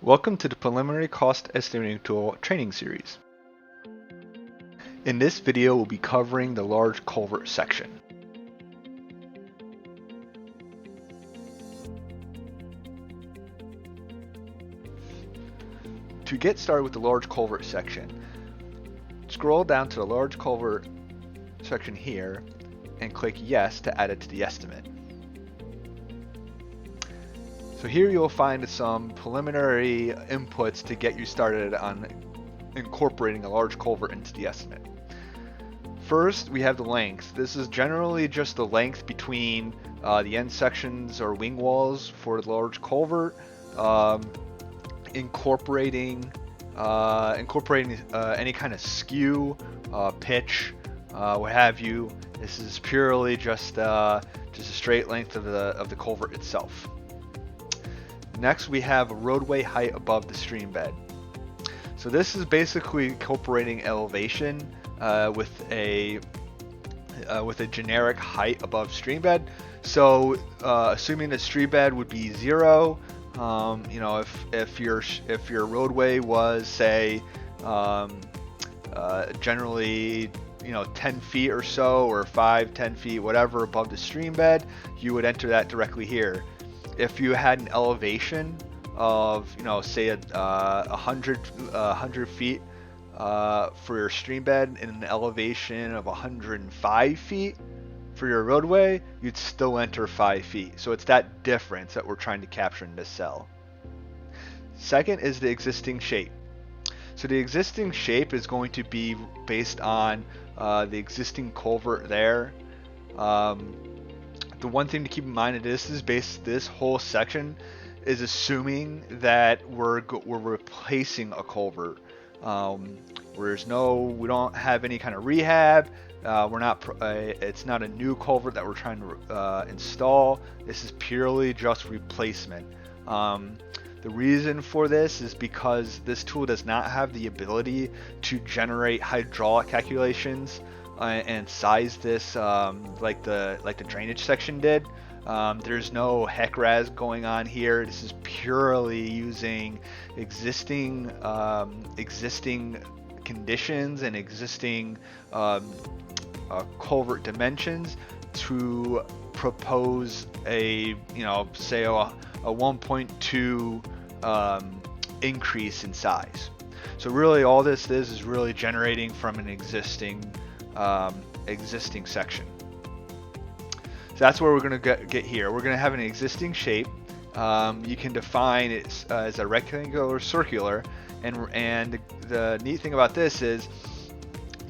Welcome to the Preliminary Cost Estimating Tool training series. In this video, we'll be covering the large culvert section. To get started with the large culvert section, scroll down to the large culvert section here and click Yes to add it to the estimate. So here you'll find some preliminary inputs to get you started on incorporating a large culvert into the estimate. First, we have the length. This is generally just the length between the end sections or wing walls for the large culvert, incorporating any kind of skew, pitch, what have you. This is purely just a straight length of the culvert itself. Next, we have roadway height above the stream bed. So this is basically incorporating elevation with a generic height above stream bed. So assuming the stream bed would be 0, if your roadway was, say, generally 10 feet or so, or 5-10 feet, whatever, above the stream bed, you would enter that directly here. If you had an elevation of, say 100 feet for your stream bed and an elevation of 105 feet for your roadway, you'd still enter 5 feet. So it's that difference that we're trying to capture in this cell. Second is the existing shape. So the existing shape is going to be based on the existing culvert there. The one thing to keep in mind is this whole section is assuming that we're replacing a culvert. We don't have any kind of rehab. It's not a new culvert that we're trying to install. This is purely just replacement. The reason for this is because this tool does not have the ability to generate hydraulic calculations and size this like the drainage section did. There's no HEC-RAS going on here. This is purely using existing conditions and existing culvert dimensions to propose a say a 1.2 increase in size. So really all this is really generating from an existing section. So that's where we're going to get here. We're going to have an existing shape. You can define it as a rectangular or circular, and the neat thing about this is,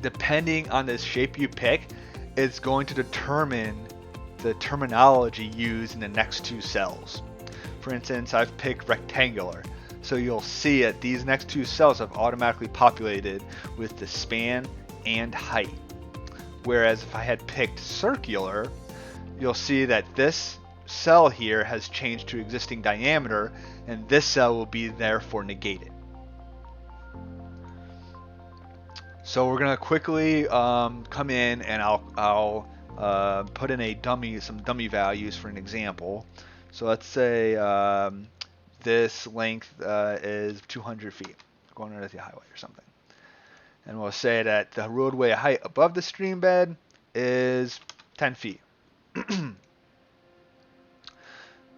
depending on the shape you pick, it's going to determine the terminology used in the next two cells. For instance, I've picked rectangular. So you'll see that these next two cells have automatically populated with the span and height. Whereas if I had picked circular, you'll see that this cell here has changed to existing diameter, and this cell will be therefore negated. So we're going to quickly come in, and I'll put in some dummy values for an example. So let's say this length is 200 feet, going under the highway or something. And we'll say that the roadway height above the stream bed is 10 feet.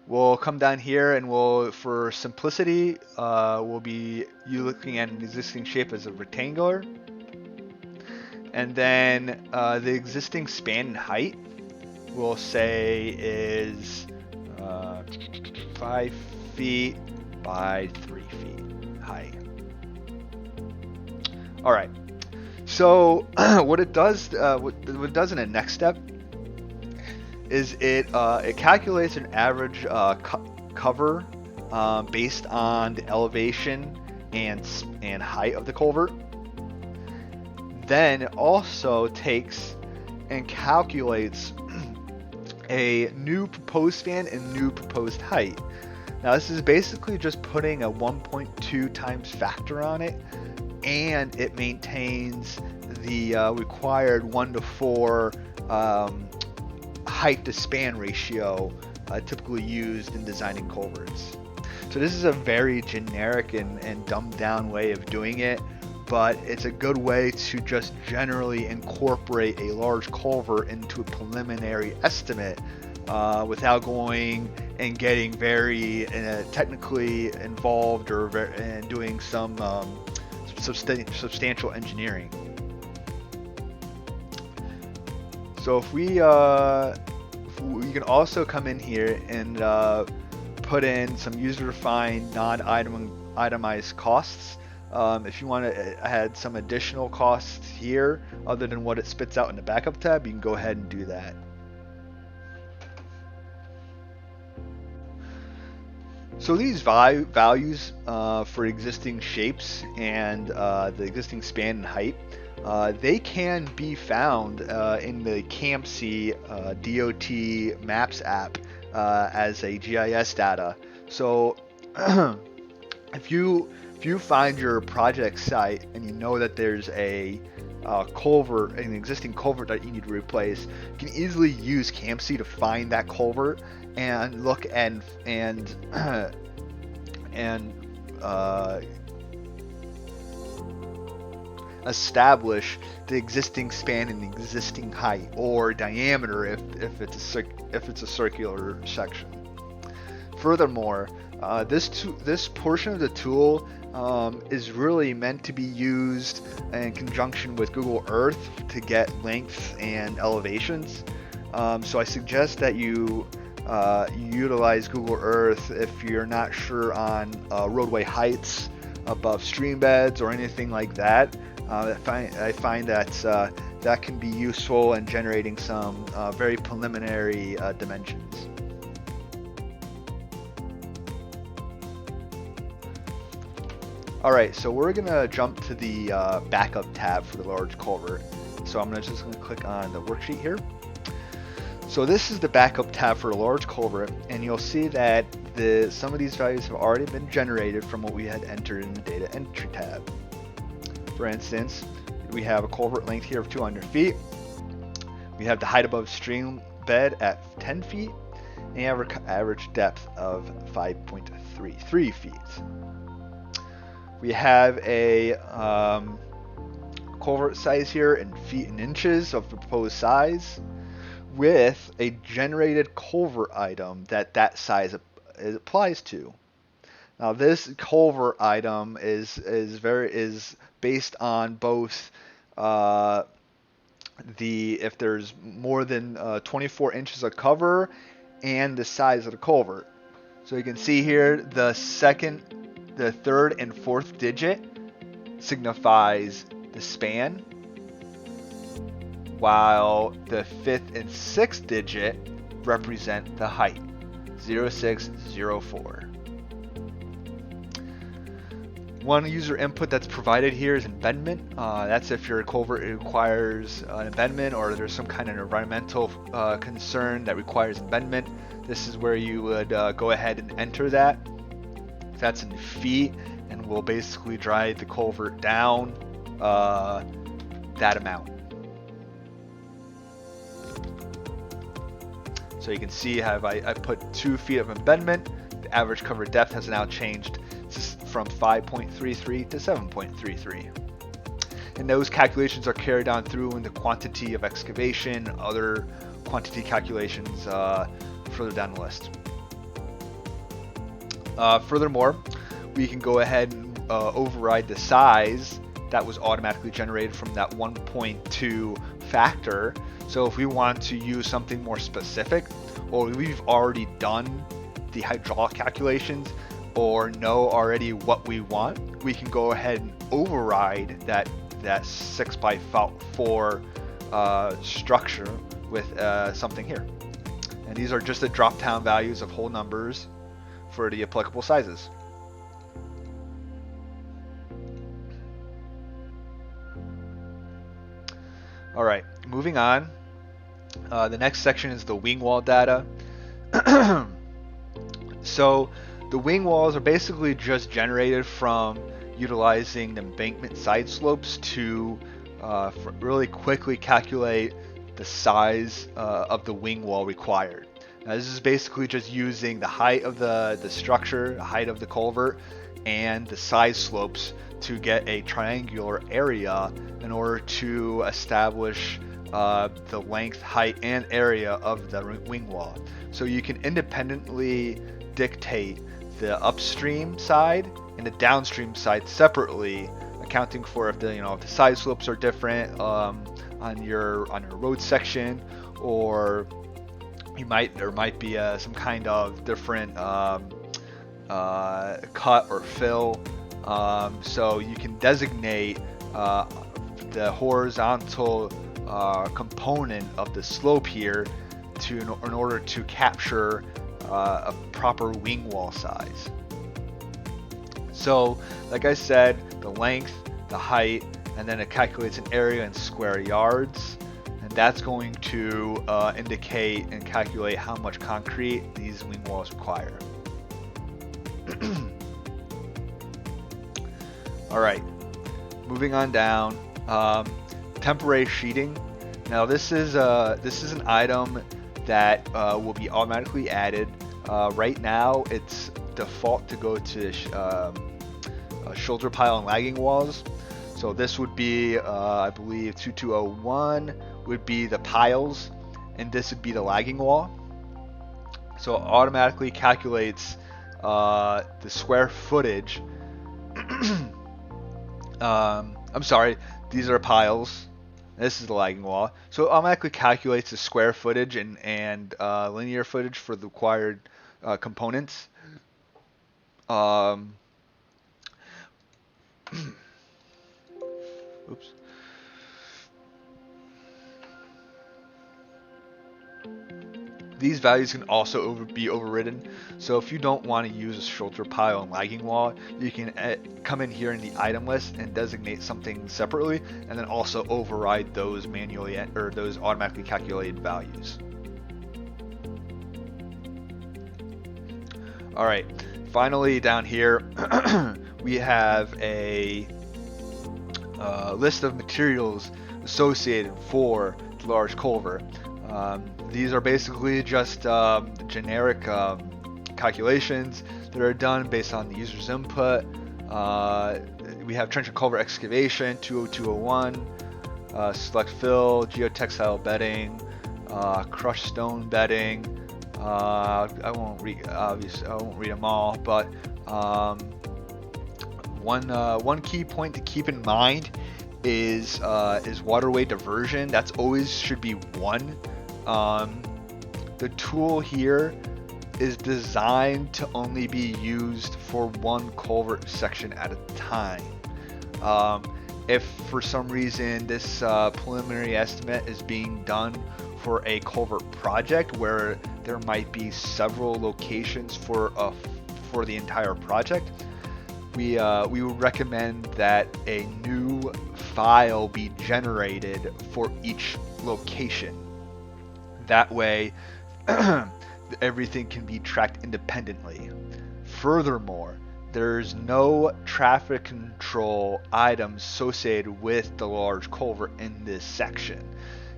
We'll come down here, and for simplicity, we'll be looking at an existing shape as a rectangular. And then the existing span and height we'll say is 5 feet by 3 feet height. All right. So what it does in the next step is it calculates an average cover based on the elevation and height of the culvert. Then also takes and calculates a new proposed span and new proposed height. Now this is basically just putting a 1.2 times factor on it, and it maintains the required 1:4 height to span ratio typically used in designing culverts. So this is a very generic and dumbed down way of doing it, but it's a good way to just generally incorporate a large culvert into a preliminary estimate without going and getting very technically involved and doing some substantial engineering. So if we can also come in here and put in some user-defined non-itemized costs. If you want to add some additional costs here other than what it spits out in the backup tab, you can go ahead and do that. So these values for existing shapes and the existing span and height, they can be found in the CAMC DOT Maps app as a GIS data. So if you find your project site and you know that there's a culvert, an existing culvert that you need to replace, you can easily use CAMC to find that culvert and look and establish the existing span and the existing height or diameter if it's a circular section. Furthermore, this portion of the tool is really meant to be used in conjunction with Google Earth to get lengths and elevations. So I suggest that you utilize Google Earth if you're not sure on roadway heights above stream beds or anything like that. I find that that can be useful in generating some very preliminary dimensions. Alright, so we're going to jump to the backup tab for the large culvert. So I'm just going to click on the worksheet here. So this is the backup tab for a large culvert, and you'll see that some of these values have already been generated from what we had entered in the data entry tab. For instance, we have a culvert length here of 200 feet. We have the height above stream bed at 10 feet, and average depth of 5.33 feet. We have a culvert size here in feet and inches of the proposed size, with a generated culvert item that size applies to. Now this culvert item is based on both if there's more than 24 inches of cover and the size of the culvert. So you can see here the third and fourth digit signifies the span, while the fifth and sixth digit represent the height, 0604. One user input that's provided here is embedment. That's if your culvert requires an embedment or there's some kind of environmental concern that requires embedment. This is where you would go ahead and enter that. That's in feet, and we'll basically drive the culvert down that amount. So you can see how I put 2 feet of embedment. The average cover depth has now changed from 5.33 to 7.33. And those calculations are carried on through in the quantity of excavation, other quantity calculations further down the list. Furthermore, we can go ahead and override the size that was automatically generated from that 1.2 factor. So if we want to use something more specific, or we've already done the hydraulic calculations or know already what we want, we can go ahead and override that 6x4 structure with something here. And these are just the drop-down values of whole numbers for the applicable sizes. All right, moving on. The next section is the wing wall data. So the wing walls are basically just generated from utilizing the embankment side slopes to really quickly calculate the size of the wing wall required. Now, this is basically just using the height of the structure, the height of the culvert, and the side slopes to get a triangular area in order to establish the length, height, and area of the wing wall. So you can independently dictate the upstream side and the downstream side separately, accounting for if the if the side slopes are different on your road section, or there might be some kind of different cut or fill. So you can designate the horizontal component of the slope here in order to capture a proper wing wall size. So like I said, the length, the height, and then it calculates an area in square yards, and that's going to indicate and calculate how much concrete these wing walls require. All right, moving on down. Temporary sheeting. Now this is an item that will be automatically added. Right now, it's default to go to shoulder pile and lagging walls. So this would be, I believe, 2201 would be the piles, and this would be the lagging wall. So it automatically calculates the square footage. I'm sorry, these are piles. This is the lagging wall. So it automatically calculates the square footage and linear footage for the required components. Oops. These values can also be overridden. So if you don't want to use a shoulder pile and lagging wall, you can come in here in the item list and designate something separately, and then also override those manually or those automatically calculated values. All right, finally down here we have a list of materials associated for the large culvert. These are basically just generic calculations that are done based on the user's input. We have trench and culvert excavation 20201, select fill, geotextile bedding, crushed stone bedding. I won't read them all, but one key point to keep in mind is waterway diversion. That's always should be one. The tool here is designed to only be used for one culvert section at a time. If for some reason this preliminary estimate is being done for a culvert project where there might be several locations for the entire project, we would recommend that a new file be generated for each location. That way, everything can be tracked independently. Furthermore, there's no traffic control items associated with the large culvert in this section,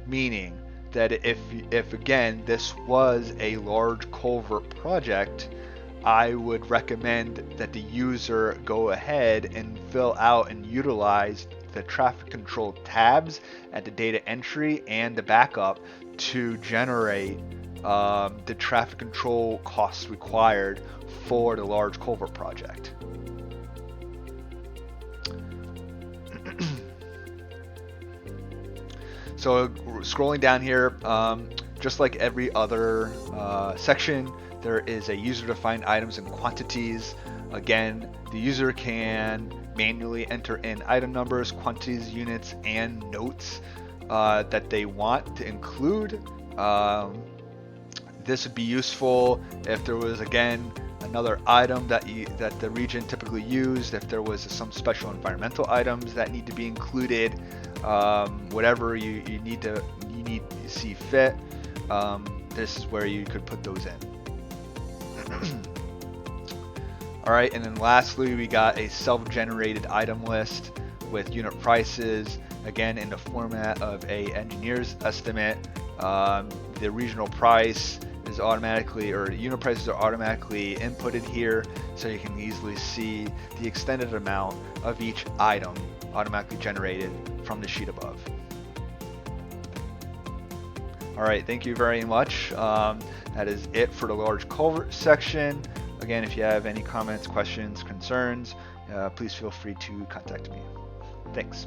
meaning that if again this was a large culvert project, I would recommend that the user go ahead and fill out and utilize the traffic control tabs at the data entry and the backup to generate the traffic control costs required for the large culvert project. So scrolling down here, just like every other section, there is a user-defined items and quantities. Again, the user can manually enter in item numbers, quantities, units, and notes that they want to include. This would be useful if there was, again, another item that the region typically used, if there was some special environmental items that need to be included, whatever you need to see fit. This is where you could put those in. Alright, and then lastly we got a self-generated item list with unit prices, again in the format of a engineer's estimate. The regional price is automatically, or unit prices are automatically inputted here, so you can easily see the extended amount of each item automatically generated from the sheet above. All right, thank you very much. That is it for the large culvert section. Again, if you have any comments, questions, concerns, please feel free to contact me. Thanks.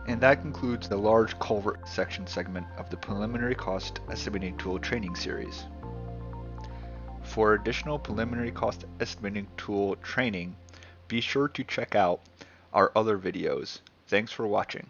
And that concludes the large culvert section segment of the preliminary cost estimating tool training series. For additional preliminary cost estimating tool training, be sure to check out our other videos. Thanks for watching.